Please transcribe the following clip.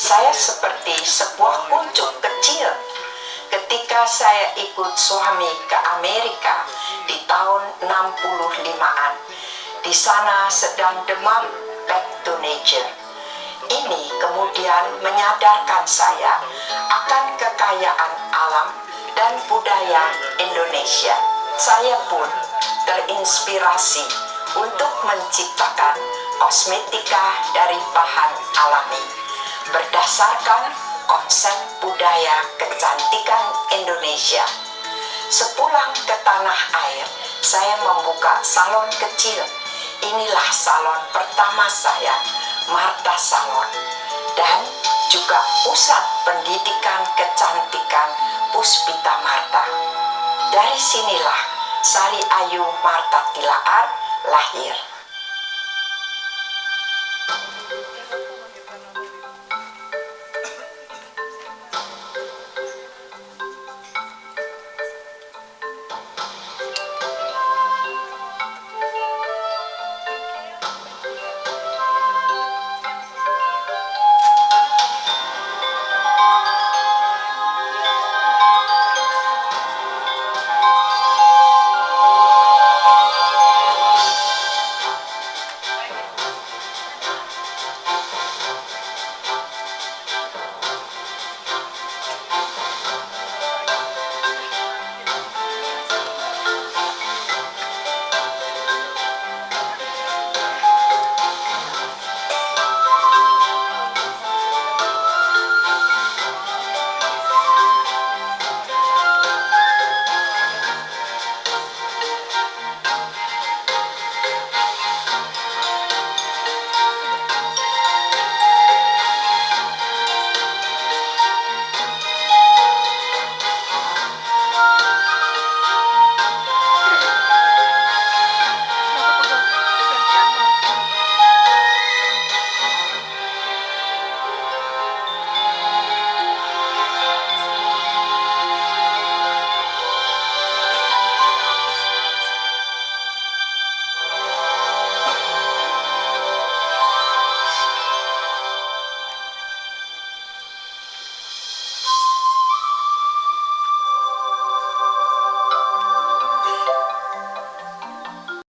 Saya seperti sebuah kuncup kecil ketika saya ikut suami ke Amerika di tahun 65-an. Di sana sedang demam back to nature. Ini kemudian menyadarkan saya akan kekayaan alam dan budaya Indonesia. Saya pun terinspirasi untuk menciptakan kosmetika dari bahan alami berdasarkan konsep budaya kecantikan Indonesia. Sepulang ke tanah air, saya membuka salon kecil. Inilah salon pertama saya, Marta Salon, dan juga pusat pendidikan kecantikan Puspita Marta. Dari sinilah Sari Ayu Marta Tilaar lahir.